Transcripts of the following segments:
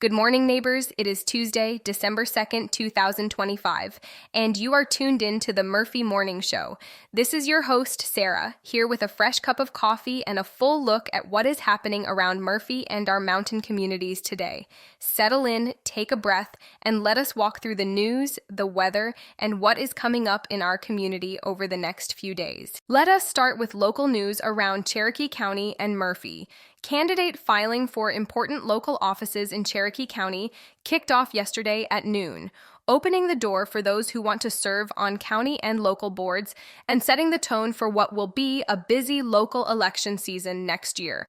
Good morning, neighbors. It is Tuesday, December 2nd, 2025, and you are tuned in to the Murphy Morning Show. This is your host, Sarah, here with a fresh cup of coffee and a full look at what is happening around Murphy and our mountain communities today. Settle in, take a breath, and let us walk through the news, the weather, and what is coming up in our community over the next few days. Let us start with local news around Cherokee County and Murphy. Candidate filing for important local offices in Cherokee County kicked off yesterday at noon, opening the door for those who want to serve on county and local boards and setting the tone for what will be a busy local election season next year.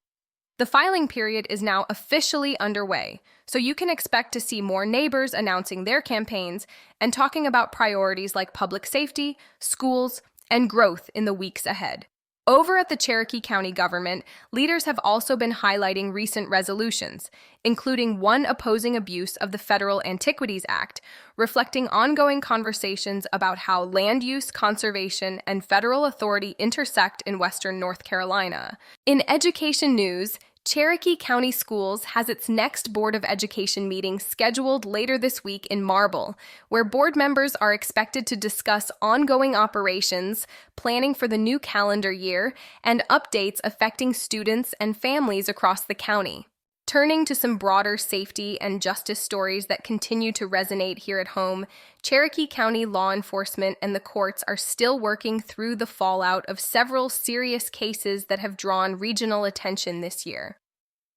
The filing period is now officially underway, so you can expect to see more neighbors announcing their campaigns and talking about priorities like public safety, schools, and growth in the weeks ahead. Over at the Cherokee County government, leaders have also been highlighting recent resolutions, including one opposing abuse of the federal Antiquities Act, reflecting ongoing conversations about how land use, conservation, and federal authority intersect in western North Carolina. In education news, Cherokee County Schools has its next Board of Education meeting scheduled later this week in Marble, where board members are expected to discuss ongoing operations, planning for the new calendar year, and updates affecting students and families across the county. Turning to some broader safety and justice stories that continue to resonate here at home, Cherokee County law enforcement and the courts are still working through the fallout of several serious cases that have drawn regional attention this year.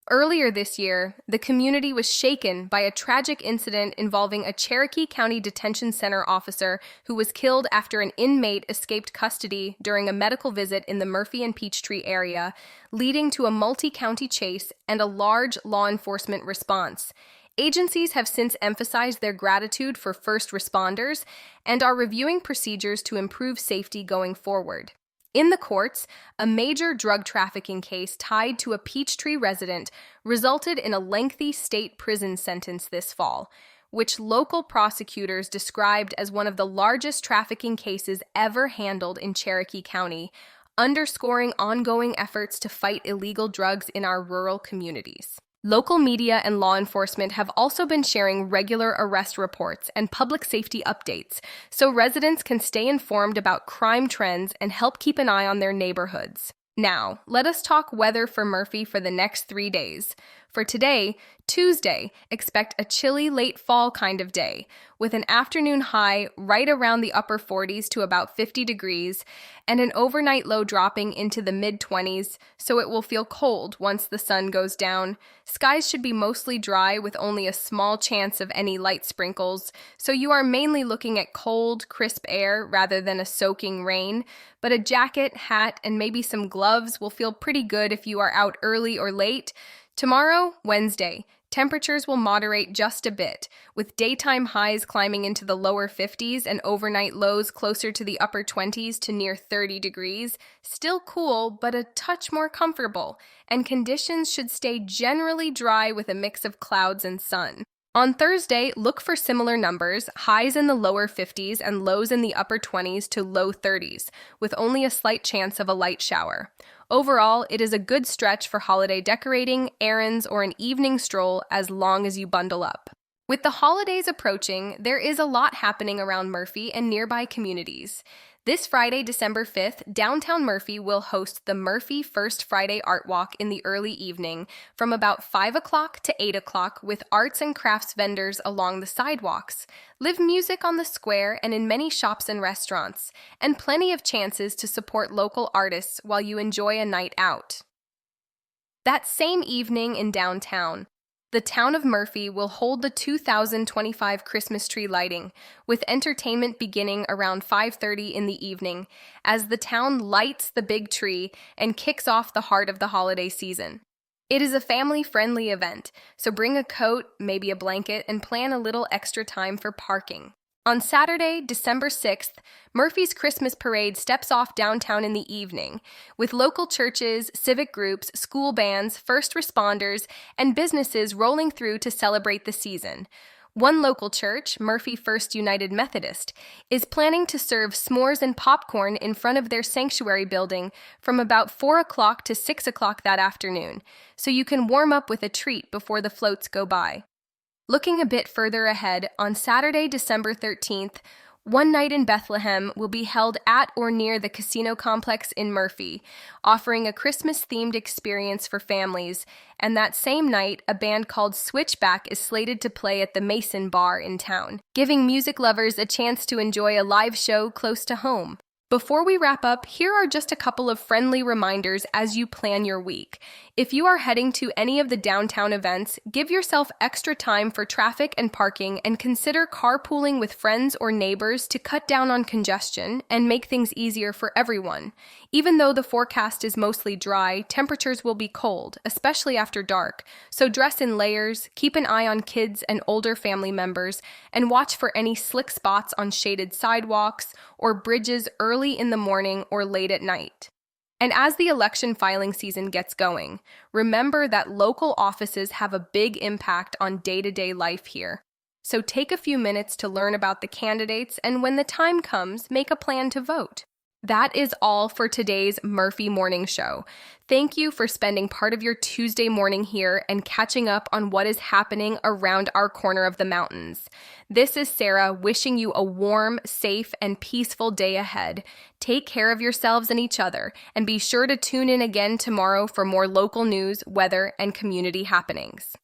Earlier this year, the community was shaken by a tragic incident involving a Cherokee County Detention Center officer who was killed after an inmate escaped custody during a medical visit in the Murphy and Peachtree area, leading to a multi-county chase and a large law enforcement response. Agencies have since emphasized their gratitude for first responders and are reviewing procedures to improve safety going forward. In the courts, a major drug trafficking case tied to a Peachtree resident resulted in a lengthy state prison sentence this fall, which local prosecutors described as one of the largest trafficking cases ever handled in Cherokee County, underscoring ongoing efforts to fight illegal drugs in our rural communities. Local media and law enforcement have also been sharing regular arrest reports and public safety updates, so residents can stay informed about crime trends and help keep an eye on their neighborhoods. Now, let us talk weather for Murphy for the next 3 days. For today, Tuesday, expect a chilly late fall kind of day, with an afternoon high right around the upper 40s to about 50 degrees, and an overnight low dropping into the mid-20s, so it will feel cold once the sun goes down. Skies should be mostly dry with only a small chance of any light sprinkles, so you are mainly looking at cold, crisp air rather than a soaking rain, but a jacket, hat, and maybe some gloves will feel pretty good if you are out early or late. Tomorrow, Wednesday, temperatures will moderate just a bit, with daytime highs climbing into the lower 50s and overnight lows closer to the upper 20s to near 30 degrees. Still cool, but a touch more comfortable, and conditions should stay generally dry with a mix of clouds and sun. On Thursday, look for similar numbers, highs in the lower 50s and lows in the upper 20s to low 30s, with only a slight chance of a light shower. Overall, it is a good stretch for holiday decorating, errands, or an evening stroll as long as you bundle up. With the holidays approaching, there is a lot happening around Murphy and nearby communities. This Friday, December 5th, downtown Murphy will host the Murphy First Friday Art Walk in the early evening from about 5 o'clock to 8 o'clock with arts and crafts vendors along the sidewalks, live music on the square and in many shops and restaurants, and plenty of chances to support local artists while you enjoy a night out. That same evening in downtown, the town of Murphy will hold the 2025 Christmas tree lighting, with entertainment beginning around 5:30 in the evening, as the town lights the big tree and kicks off the heart of the holiday season. It is a family-friendly event, so bring a coat, maybe a blanket, and plan a little extra time for parking. On Saturday, December 6th, Murphy's Christmas Parade steps off downtown in the evening, with local churches, civic groups, school bands, first responders, and businesses rolling through to celebrate the season. One local church, Murphy First United Methodist, is planning to serve s'mores and popcorn in front of their sanctuary building from about 4 o'clock to 6 o'clock that afternoon, so you can warm up with a treat before the floats go by. Looking a bit further ahead, on Saturday, December 13th, One Night in Bethlehem will be held at or near the casino complex in Murphy, offering a Christmas-themed experience for families, and that same night, a band called Switchback is slated to play at the Mason Bar in town, giving music lovers a chance to enjoy a live show close to home. Before we wrap up, here are just a couple of friendly reminders as you plan your week. If you are heading to any of the downtown events, give yourself extra time for traffic and parking and consider carpooling with friends or neighbors to cut down on congestion and make things easier for everyone. Even though the forecast is mostly dry, temperatures will be cold, especially after dark, so dress in layers, keep an eye on kids and older family members, and watch for any slick spots on shaded sidewalks or bridges early in the morning or late at night. And as the election filing season gets going, remember that local offices have a big impact on day-to-day life here. So take a few minutes to learn about the candidates, and when the time comes, make a plan to vote. That is all for today's Murphy Morning Show. Thank you for spending part of your Tuesday morning here and catching up on what is happening around our corner of the mountains. This is Sarah wishing you a warm, safe, and peaceful day ahead. Take care of yourselves and each other, and be sure to tune in again tomorrow for more local news, weather, and community happenings.